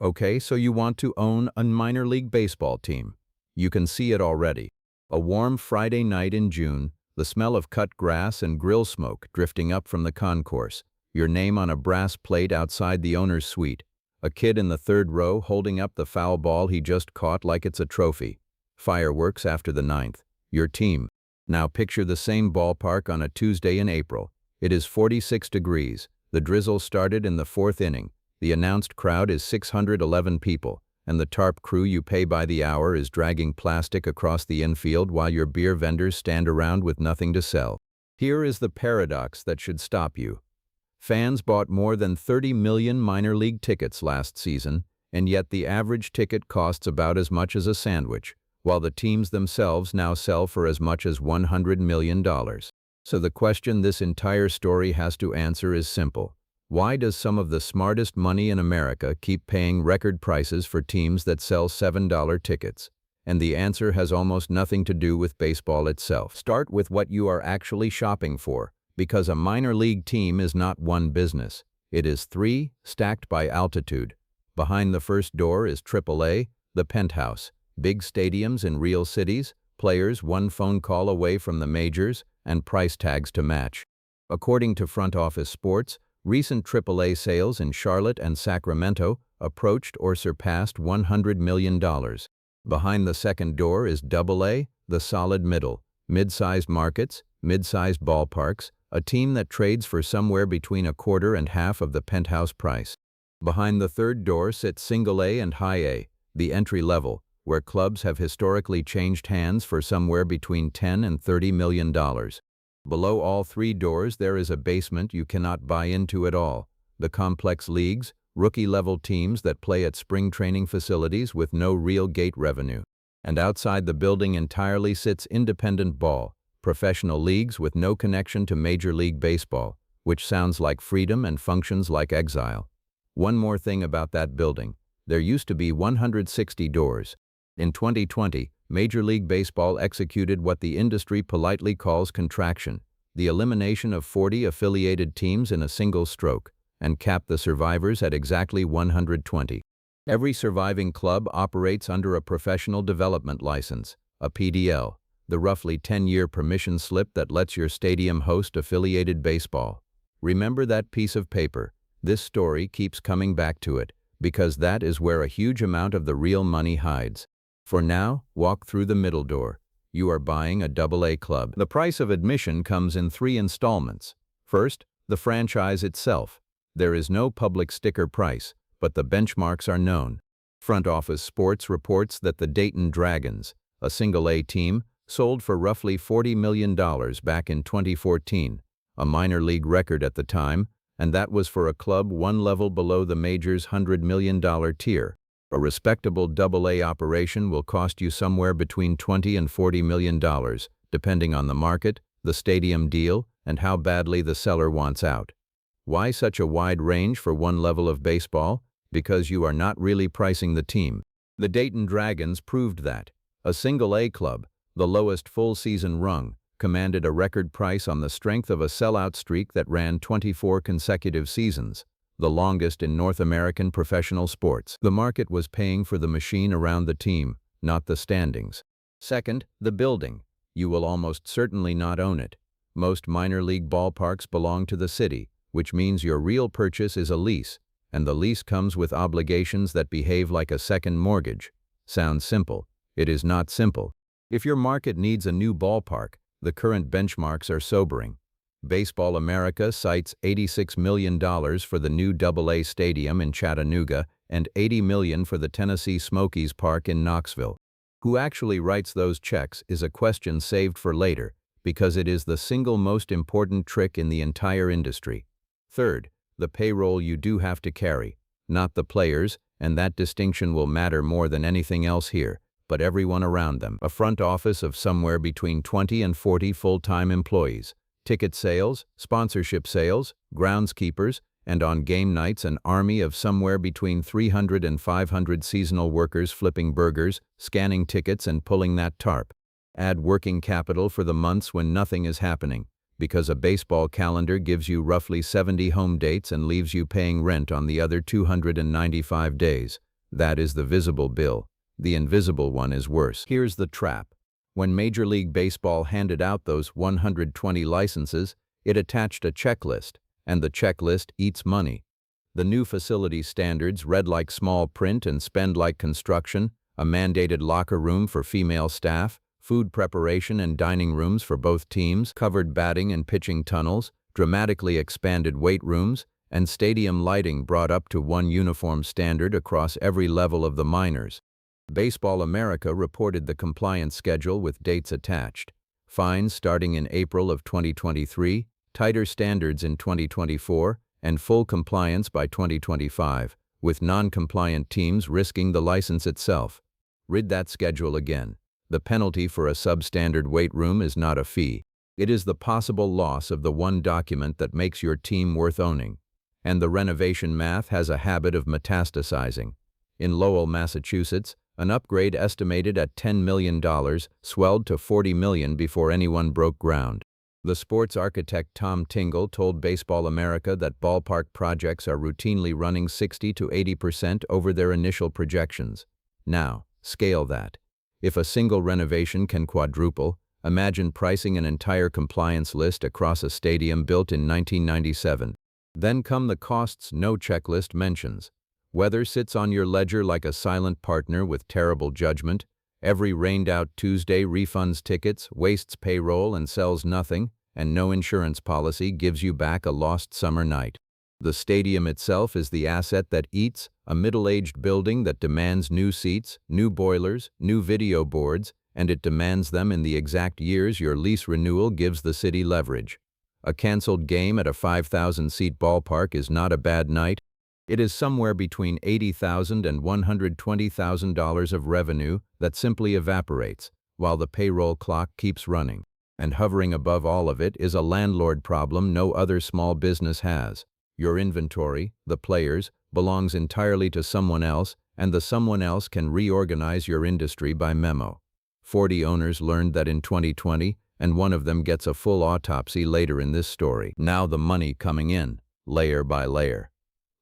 Okay, so you want to own a minor league baseball team. You can see it already. A warm Friday night in June, the smell of cut grass and grill smoke drifting up from the concourse, your name on a brass plate outside the owner's suite, a kid in the third row holding up the foul ball he just caught like it's a trophy. Fireworks after the ninth. Your team. Now picture the same ballpark on a Tuesday in April. It is 46 degrees. The drizzle started in the fourth inning. The announced crowd is 611 people, and the tarp crew you pay by the hour is dragging plastic across the infield while your beer vendors stand around with nothing to sell. Here is the paradox that should stop you. Fans bought more than 30 million minor league tickets last season, and yet the average ticket costs about as much as a sandwich, while the teams themselves now sell for as much as $100 million. So the question this entire story has to answer is simple. Why does some of the smartest money in America keep paying record prices for teams that sell $7 tickets? And the answer has almost nothing to do with baseball itself. Start with what you are actually shopping for, because a minor league team is not one business. It is three, stacked by altitude. Behind the first door is AAA, the penthouse, big stadiums in real cities, players one phone call away from the majors, and price tags to match. According to Front Office Sports, recent AAA sales in Charlotte and Sacramento approached or surpassed $100 million. Behind the second door is AA, the solid middle, mid-sized markets, mid-sized ballparks, a team that trades for somewhere between a quarter and half of the penthouse price. Behind the third door sits Single A and High A, the entry level, where clubs have historically changed hands for somewhere between $10 and $30 million. Below all three doors there is a basement you cannot buy into at all. The complex leagues, rookie-level teams that play at spring training facilities with no real gate revenue. And outside the building entirely sits independent ball, professional leagues with no connection to Major League Baseball, which sounds like freedom and functions like exile. One more thing about that building. There used to be 160 doors. In 2020, Major League Baseball executed what the industry politely calls contraction, the elimination of 40 affiliated teams in a single stroke, and capped the survivors at exactly 120. Every surviving club operates under a professional development license, a PDL, the roughly 10-year permission slip that lets your stadium host affiliated baseball. Remember that piece of paper. This story keeps coming back to it, because that is where a huge amount of the real money hides. For now, walk through the middle door. You are buying a AA club. The price of admission comes in 3 installments. First, the franchise itself. There is no public sticker price, but the benchmarks are known. Front Office Sports reports that the Dayton Dragons, a Single A team, sold for roughly $40 million back in 2014, a minor league record at the time, and that was for a club one level below the major's $100 million tier. A respectable AA operation will cost you somewhere between $20 and $40 million, depending on the market, the stadium deal, and how badly the seller wants out. Why such a wide range for one level of baseball? Because you are not really pricing the team. The Dayton Dragons proved that. A Single A club, the lowest full-season rung, commanded a record price on the strength of a sellout streak that ran 24 consecutive seasons, the longest in North American professional sports. The market was paying for the machine around the team, not the standings. Second, the building. You will almost certainly not own it. Most minor league ballparks belong to the city, which means your real purchase is a lease, and the lease comes with obligations that behave like a second mortgage. Sounds simple. It is not simple. If your market needs a new ballpark, the current benchmarks are sobering. Baseball America cites $86 million for the new AA stadium in Chattanooga and $80 million for the Tennessee Smokies Park in Knoxville. Who actually writes those checks is a question saved for later, because it is the single most important trick in the entire industry. Third, the payroll you do have to carry, not the players, and that distinction will matter more than anything else here, but everyone around them. A front office of somewhere between 20 and 40 full-time employees. Ticket sales, sponsorship sales, groundskeepers, and on game nights an army of somewhere between 300 and 500 seasonal workers flipping burgers, scanning tickets and pulling that tarp. Add working capital for the months when nothing is happening, because a baseball calendar gives you roughly 70 home dates and leaves you paying rent on the other 295 days. That is the visible bill. The invisible one is worse. Here's the trap. When Major League Baseball handed out those 120 licenses, it attached a checklist, and the checklist eats money. The new facility standards read like small print and spend like construction, a mandated locker room for female staff, food preparation and dining rooms for both teams, covered batting and pitching tunnels, dramatically expanded weight rooms, and stadium lighting brought up to one uniform standard across every level of the minors. Baseball America reported the compliance schedule with dates attached. Fines starting in April of 2023, tighter standards in 2024, and full compliance by 2025, with non-compliant teams risking the license itself. Read that schedule again. The penalty for a substandard weight room is not a fee. It is the possible loss of the one document that makes your team worth owning. And the renovation math has a habit of metastasizing. In Lowell, Massachusetts, an upgrade estimated at $10 million swelled to $40 million before anyone broke ground. The sports architect Tom Tingle told Baseball America that ballpark projects are routinely running 60 to 80% over their initial projections. Now, scale that. If a single renovation can quadruple, imagine pricing an entire compliance list across a stadium built in 1997. Then come the costs no checklist mentions. Weather sits on your ledger like a silent partner with terrible judgment. Every rained-out Tuesday refunds tickets, wastes payroll, and sells nothing, and no insurance policy gives you back a lost summer night. The stadium itself is the asset that eats, a middle-aged building that demands new seats, new boilers, new video boards, and it demands them in the exact years your lease renewal gives the city leverage. A canceled game at a 5,000-seat ballpark is not a bad night. It is somewhere between $80,000 and $120,000 of revenue that simply evaporates, while the payroll clock keeps running. And hovering above all of it is a landlord problem no other small business has. Your inventory, the players, belongs entirely to someone else, and the someone else can reorganize your industry by memo. 40 owners learned that in 2020, and one of them gets a full autopsy later in this story. Now the money coming in, layer by layer.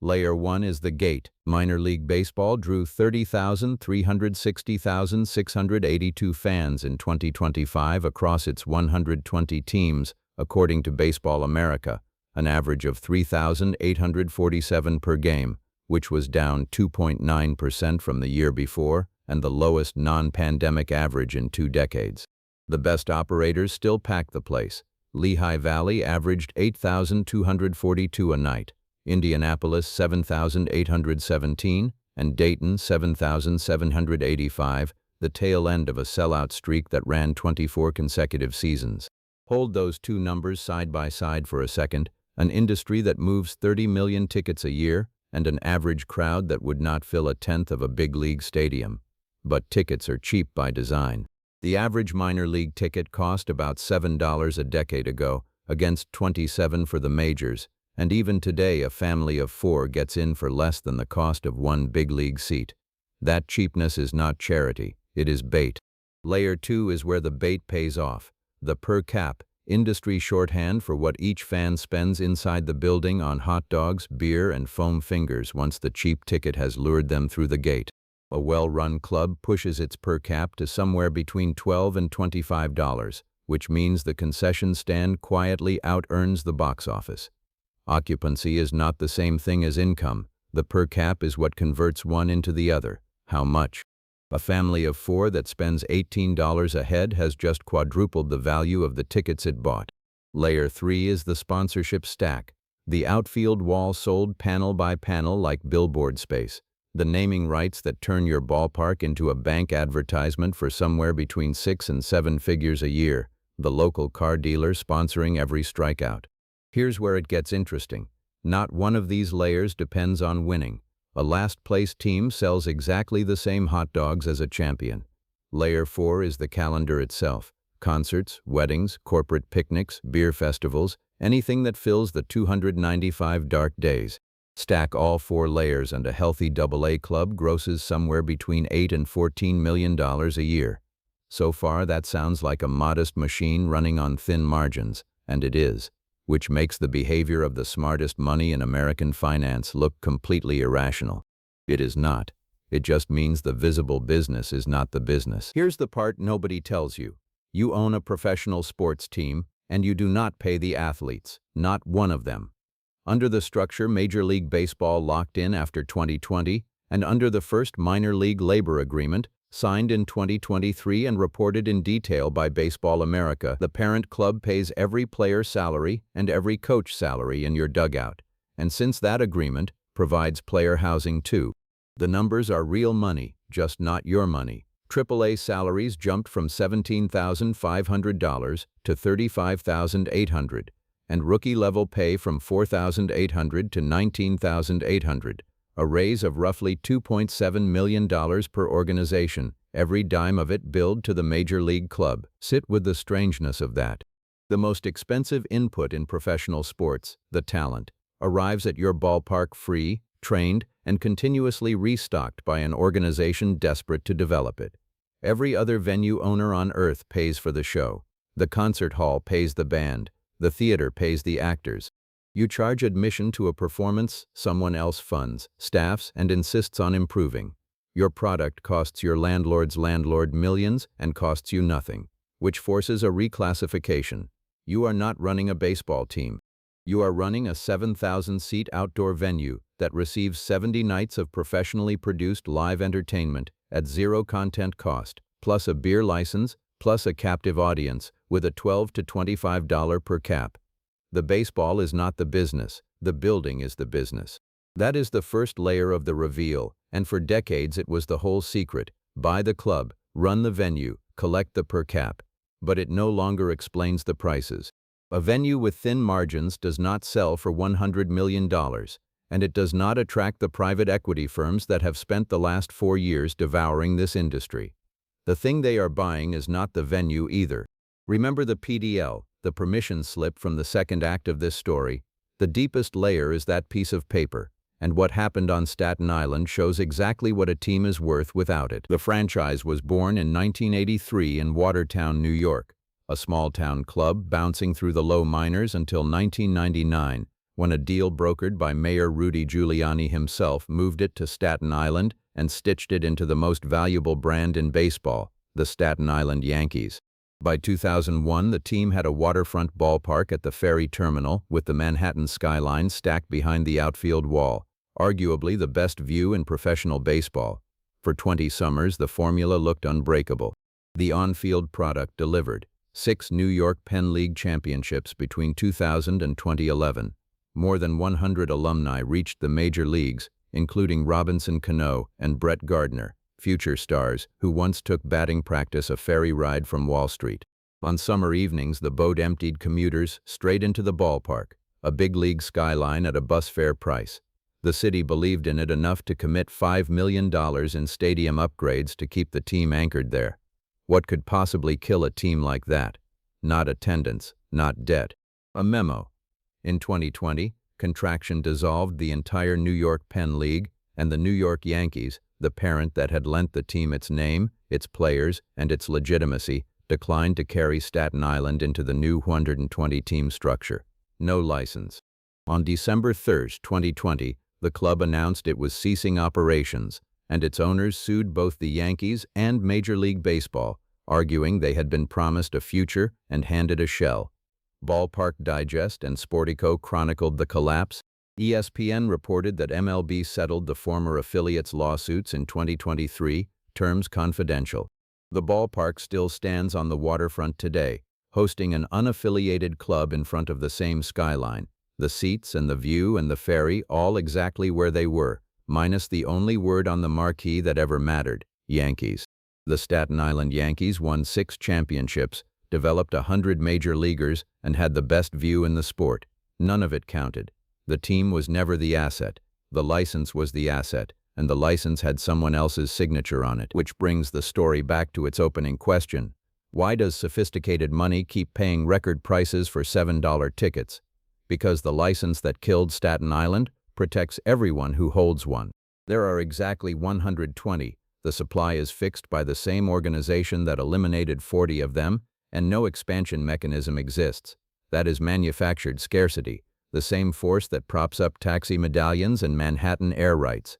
Layer 1 is the gate. Minor League Baseball drew 30,360,682 fans in 2025 across its 120 teams, according to Baseball America, an average of 3,847 per game, which was down 2.9% from the year before and the lowest non-pandemic average in 2 decades. The best operators still pack the place. Lehigh Valley averaged 8,242 a night. Indianapolis 7,817, and Dayton 7,785, the tail end of a sellout streak that ran 24 consecutive seasons. Hold those two numbers side by side for a second, an industry that moves 30 million tickets a year and an average crowd that would not fill a tenth of a big league stadium. But tickets are cheap by design. The average minor league ticket cost about $7 a decade ago, against $27 for the majors. And even today, a family of 4 gets in for less than the cost of one big league seat. That cheapness is not charity, it is bait. Layer 2 is where the bait pays off. The per cap, industry shorthand for what each fan spends inside the building on hot dogs, beer, and foam fingers once the cheap ticket has lured them through the gate. A well-run club pushes its per cap to somewhere between $12 and $25, which means the concession stand quietly out-earns the box office. Occupancy is not the same thing as income. The per cap is what converts one into the other. How much? A family of 4 that spends $18 a head has just quadrupled the value of the tickets it bought. Layer 3 is the sponsorship stack. The outfield wall sold panel by panel like billboard space. The naming rights that turn your ballpark into a bank advertisement for somewhere between 6 and 7 figures a year. The local car dealer sponsoring every strikeout. Here's where it gets interesting. Not one of these layers depends on winning. A last-place team sells exactly the same hot dogs as a champion. Layer 4 is the calendar itself. Concerts, weddings, corporate picnics, beer festivals, anything that fills the 295 dark days. Stack all 4 layers and a healthy AA club grosses somewhere between $8 and $14 million a year. So far, that sounds like a modest machine running on thin margins, and it is, which makes the behavior of the smartest money in American finance look completely irrational. It is not. It just means the visible business is not the business. Here's the part nobody tells you. You own a professional sports team, and you do not pay the athletes, not one of them. Under the structure Major League Baseball locked in after 2020, and under the first minor league labor agreement, signed in 2023 and reported in detail by Baseball America, the parent club pays every player's salary and every coach salary in your dugout. And since that agreement provides player housing too, the numbers are real money, just not your money. AAA salaries jumped from $17,500 to $35,800, and rookie-level pay from $4,800 to $19,800, a raise of roughly $2.7 million per organization, every dime of it billed to the Major League club. Sit with the strangeness of that. The most expensive input in professional sports, the talent, arrives at your ballpark free, trained, and continuously restocked by an organization desperate to develop it. Every other venue owner on earth pays for the show. The concert hall pays the band. The theater pays the actors. You charge admission to a performance someone else funds, staffs, and insists on improving. Your product costs your landlord's landlord millions and costs you nothing, which forces a reclassification. You are not running a baseball team. You are running a 7,000-seat outdoor venue that receives 70 nights of professionally produced live entertainment at zero content cost, plus a beer license, plus a captive audience with a $12 to $25 per cap. The baseball is not the business, the building is the business. That is the first layer of the reveal, and for decades it was the whole secret. Buy the club, run the venue, collect the per cap. But it no longer explains the prices. A venue with thin margins does not sell for $100 million, and it does not attract the private equity firms that have spent the last 4 years devouring this industry. The thing they are buying is not the venue either. Remember the PDL, the permission slip from the second act of this story? The deepest layer is that piece of paper, and what happened on Staten Island shows exactly what a team is worth without it. The franchise was born in 1983 in Watertown, New York, a small-town club bouncing through the low minors until 1999, when a deal brokered by Mayor Rudy Giuliani himself moved it to Staten Island and stitched it into the most valuable brand in baseball, the Staten Island Yankees. By 2001, the team had a waterfront ballpark at the ferry terminal with the Manhattan skyline stacked behind the outfield wall, arguably the best view in professional baseball. For 20 summers, the formula looked unbreakable. The on-field product delivered. 6 New York Penn League championships between 2000 and 2011. More than 100 alumni reached the major leagues, including Robinson Cano and Brett Gardner, future stars who once took batting practice a ferry ride from Wall Street. On summer evenings, the boat emptied commuters straight into the ballpark, a big league skyline at a bus fare price. The city believed in it enough to commit $5 million in stadium upgrades to keep the team anchored there. What could possibly kill a team like that? Not attendance, not debt. A memo. In 2020, contraction dissolved the entire New York Penn League, and the New York Yankees, the parent that had lent the team its name, its players, and its legitimacy, declined to carry Staten Island into the new 120-team structure. No license. On December 3, 2020, the club announced it was ceasing operations, and its owners sued both the Yankees and Major League Baseball, arguing they had been promised a future and handed a shell. Ballpark Digest and Sportico chronicled the collapse. ESPN reported that MLB settled the former affiliate's lawsuits in 2023, terms confidential. The ballpark still stands on the waterfront today, hosting an unaffiliated club in front of the same skyline. The seats and the view and the ferry all exactly where they were, minus the only word on the marquee that ever mattered, Yankees. The Staten Island Yankees won 6 championships, developed 100 major leaguers, and had the best view in the sport. None of it counted. The team was never the asset. The license was the asset, and the license had someone else's signature on it. Which brings the story back to its opening question. Why does sophisticated money keep paying record prices for $7 tickets? Because the license that killed Staten Island protects everyone who holds one. There are exactly 120. The supply is fixed by the same organization that eliminated 40 of them, and no expansion mechanism exists. That is manufactured scarcity, the same force that props up taxi medallions and Manhattan air rights.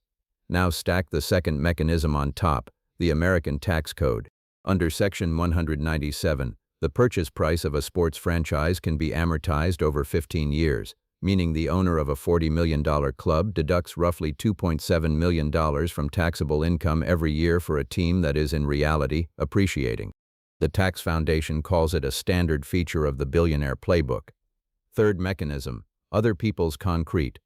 Now stack the second mechanism on top, the American tax code. Under Section 197, the purchase price of a sports franchise can be amortized over 15 years, meaning the owner of a $40 million club deducts roughly $2.7 million from taxable income every year for a team that is in reality appreciating. The tax foundation calls it a standard feature of the billionaire playbook. Third mechanism, other people's concrete.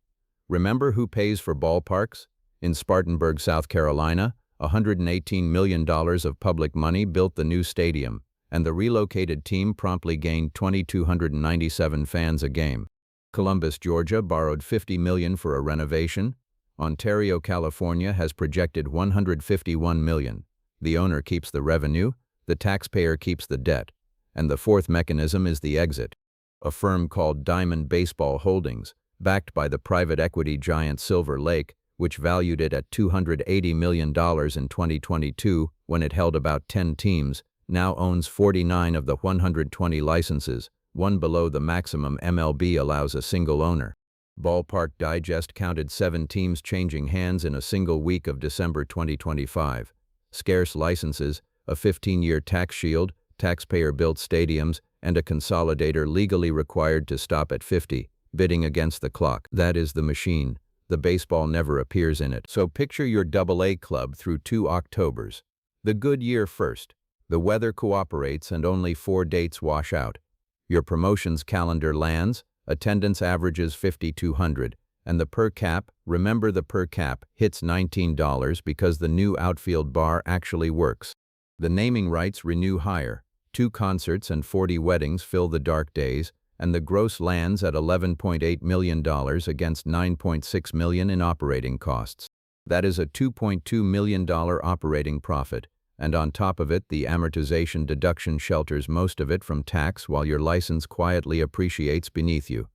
Remember who pays for ballparks? In Spartanburg, South Carolina, $118 million of public money built the new stadium, and the relocated team promptly gained 2,297 fans a game. Columbus, Georgia borrowed $50 million for a renovation. Ontario, California has projected $151 million. The owner keeps the revenue, the taxpayer keeps the debt. And the fourth mechanism is the exit. A firm called Diamond Baseball Holdings, backed by the private equity giant Silver Lake, which valued it at $280 million in 2022 when it held about 10 teams, now owns 49 of the 120 licenses, one below the maximum MLB allows a single owner. Ballpark Digest counted 7 teams changing hands in a single week of December 2025. Scarce licenses, a 15-year tax shield, taxpayer-built stadiums, and a consolidator legally required to stop at 50, bidding against the clock. That is the machine. The baseball never appears in it. So picture your AA club through 2 Octobers. The good year first. The weather cooperates and only 4 dates wash out. Your promotions calendar lands, attendance averages 5,200, and the per cap, remember the per cap, hits $19 because the new outfield bar actually works. The naming rights renew higher. 2 concerts and 40 weddings fill the dark days, and the gross lands at $11.8 million against $9.6 million in operating costs. That is a $2.2 million operating profit, and on top of it the amortization deduction shelters most of it from tax while your license quietly appreciates beneath you.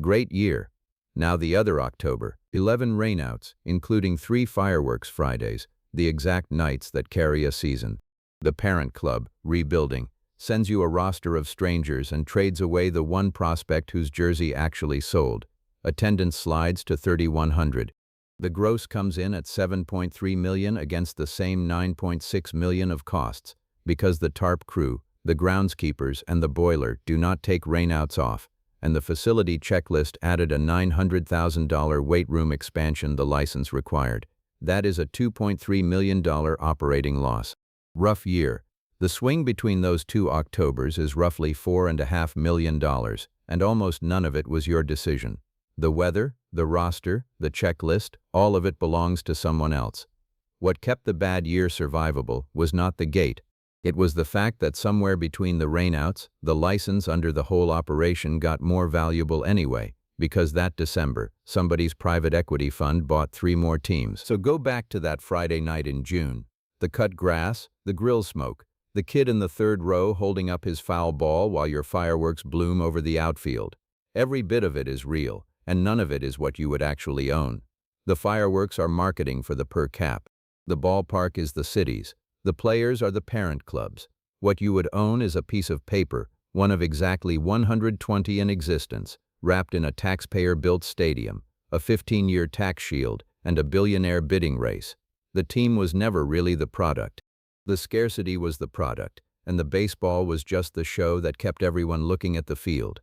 Great year. Now the other October, 11 rainouts, including 3 fireworks Fridays, the exact nights that carry a season. The parent club, rebuilding, sends you a roster of strangers and trades away the one prospect whose jersey actually sold. Attendance slides to 3,100. The gross comes in at $7.3 million against the same $9.6 million of costs, because the tarp crew, the groundskeepers, and the boiler do not take rainouts off, and the facility checklist added a $900,000 weight room expansion the license required. That is a $2.3 million operating loss. Rough year. The swing between those 2 Octobers is roughly $4.5 million, and almost none of it was your decision. The weather, the roster, the checklist, all of it belongs to someone else. What kept the bad year survivable was not the gate. It was the fact that somewhere between the rainouts, the license under the whole operation got more valuable anyway, because that December, somebody's private equity fund bought 3 more teams. So go back to that Friday night in June. The cut grass, the grill smoke, the kid in the 3rd row holding up his foul ball while your fireworks bloom over the outfield. Every bit of it is real, and none of it is what you would actually own. The fireworks are marketing for the per cap. The ballpark is the city's. The players are the parent clubs. What you would own is a piece of paper, one of exactly 120 in existence, wrapped in a taxpayer-built stadium, a 15-year tax shield, and a billionaire bidding race. The team was never really the product. The scarcity was the product, and the baseball was just the show that kept everyone looking at the field.